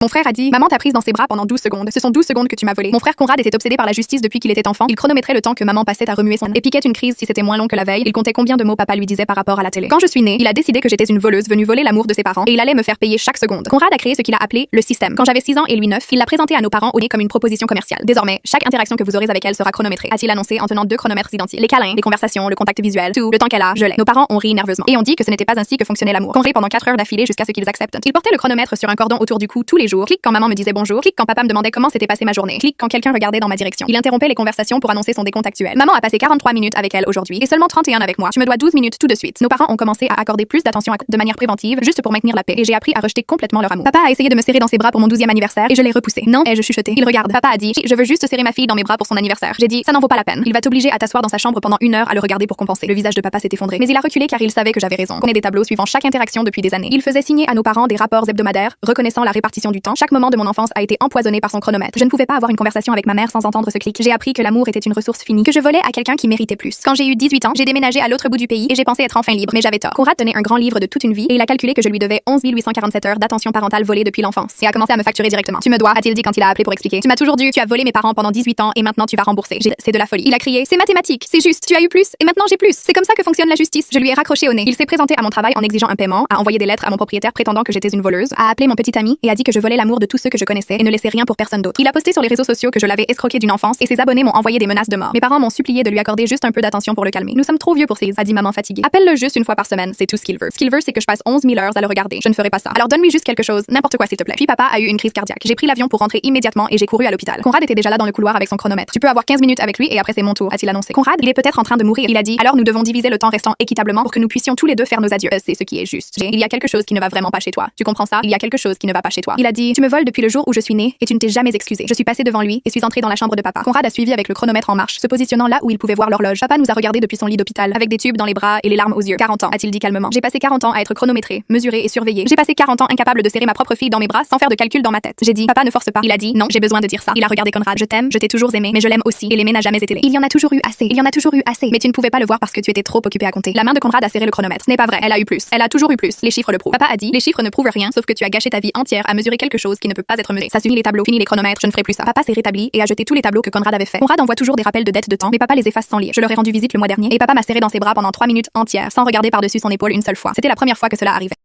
Mon frère a dit, maman t'a prise dans ses bras pendant 12 secondes. Ce sont 12 secondes que tu m'as volé. Mon frère Conrad était obsédé par la justice depuis qu'il était enfant. Il chronométrait le temps que maman passait à remuer son et piquait une crise si c'était moins long que la veille. Il comptait combien de mots papa lui disait par rapport à la télé. Quand je suis née, il a décidé que j'étais une voleuse venue voler l'amour de ses parents et il allait me faire payer chaque seconde. Conrad a créé ce qu'il a appelé le système. Quand j'avais 6 ans et lui 9, il l'a présenté à nos parents au nez comme une proposition commerciale. Désormais, chaque interaction que vous aurez avec elle sera chronométrée, a-t-il annoncé en tenant 2 chronomètres identiques. Les câlins, les conversations, le contact visuel, tout, le temps qu'elle a, je l'ai. Nos parents ont ri nerveusement et ont dit que ce n'était pas ainsi que fonctionnait l'amour. Qu'on rit pendant 4 heures d'affilée jusqu'à ce qu'ils acceptent. Il portait le chronomètre sur un cordon autour du cou tous les jours. Clic quand maman me disait bonjour, clic quand papa me demandait comment s'était passée ma journée, clic quand quelqu'un regardait dans ma direction. Il interrompait les conversations pour annoncer son décompte actuel. Maman a passé 43 minutes avec elle aujourd'hui et seulement 31 avec moi. Tu me dois 12 minutes tout de suite. Nos parents ont commencé à accorder plus d'attention de manière préventive juste pour maintenir la paix et j'ai appris à rejeter complètement leur amour. Papa a essayé de me serrer dans ses bras pour mon 12e anniversaire et je l'ai repoussé. Non, ai-je chuchoté. Il regarde. Papa a dit, je veux juste serrer ma fille dans mes bras pour son anniversaire. J'ai dit, ça n'en vaut pas la peine. Il va t'obliger à t'asseoir dans sa chambre pendant 1 heure à le regarder pour compenser. Le visage de papa s'est effondré. Mais il a reculé car il savait que j'avais raison. On est des tableaux suivant chaque interaction depuis des années. Il faisait signer à nos parents des rapports hebdomadaires reconnaissant la répartition du temps. Chaque moment de mon enfance a été empoisonné par son chronomètre. Je ne pouvais pas avoir une conversation avec ma mère sans entendre ce clic. J'ai appris que l'amour était une ressource finie, que je volais à quelqu'un qui méritait plus. Quand j'ai eu 18 ans, j'ai déménagé à l'autre bout du pays et j'ai pensé être enfin libre, mais j'avais tort. Conrad tenait un grand livre de toute une vie et il a calculé que je lui devais 11 847 heures d'attention parentale volée depuis l'enfance et a commencé à me facturer directement. Tu me dois, a-t-il dit quand il a appelé pour expliquer. Tu m'as toujours dû, tu as volé mes parents pendant 18 ans et maintenant tu vas rembourser. C'est de la folie. Il a crié, c'est mathématique, c'est juste, tu as eu plus et maintenant j'ai plus. C'est comme ça que fonctionne la justice. Je lui ai raccroché au nez. Il s'est présenté à mon travail en exigeant un paiement, a envoyé des lettres à mon propriétaire prétendant que j'étais une voleuse, a appelé mon petit ami et a dit que je volais l'amour de tous ceux que je connaissais et ne laissais rien pour personne d'autre. Il a posté sur les réseaux sociaux que je l'avais escroqué d'une enfance et ses abonnés m'ont envoyé des menaces de mort. Mes parents m'ont supplié de lui accorder juste un peu d'attention pour le calmer. Nous sommes trop vieux pour ces, a dit maman fatiguée. Appelle-le juste une fois par semaine, c'est tout ce qu'il veut. Ce qu'il veut, c'est que je passe 11 000 heures à le regarder. Je ne ferai pas ça. Alors donne-lui juste quelque chose, n'importe quoi s'il te plaît. Puis papa a eu une crise cardiaque. J'ai pris l'avion pour rentrer immédiatement et j'ai couru à l'hôpital. Conrad était déjà là dans le couloir avec son chronomètre. Tu peux avoir 15 minutes avec lui et après c'est mon tour, a-t-il annoncé. Conrad, il est peut-être en train de mourir. Il a dit, alors nous devons diviser le temps restant équitablement pour que nous puissions tous les deux faire nos adieux. C'est ce qui est juste. Il y a quelque chose qui ne va vraiment pas chez toi. Tu comprends ça? Il y a quelque chose qui ne va pas chez toi. Il a dit, tu me voles depuis le jour où je suis née et tu ne t'es jamais excusé. Je suis passée devant lui et suis entrée dans la chambre de papa. Conrad a suivi avec le chronomètre en marche, se positionnant là où il pouvait voir l'horloge. Papa nous a regardés depuis son lit d'hôpital avec des tubes dans les bras et les larmes aux yeux. 40 ans, a-t-il dit calmement. J'ai passé 40 ans à être chronométré, mesuré et surveillé. J'ai passé 40 ans incapable de serrer ma propre fille dans mes bras sans faire de calcul dans ma tête. J'ai dit, papa ne force pas. Il a dit, non, j'ai besoin de dire ça. Il a regardé Conrad. Je t'aime, je t'ai toujours aimé, mais je l'aime aussi et l'aimer n'a jamais été laid. Il y en a toujours eu assez. Il y en a toujours eu assez. Mais tu ne pouvais pas le voir parce que tu étais trop occupé à compter. La main de Conrad a serré le chronomètre. Ce n'est pas vrai. Elle a eu plus. Elle a toujours eu plus. Les chiffres le prouvent. Papa a dit, les chiffres ne prouvent rien sauf que tu as gâché ta vie entière à mesurer quelque chose qui ne peut pas être mesuré. Ça suffit les tableaux, fini les chronomètres, je ne ferai plus ça. Papa s'est rétabli et a jeté tous les tableaux que Conrad avait fait. Conrad envoie toujours des rappels de dette de temps, mais papa les efface sans lire. Je leur ai rendu visite le mois dernier et papa m'a serré dans ses bras pendant 3 minutes entières sans regarder par-dessus son épaule une seule fois. C'était la première fois que cela arrivait.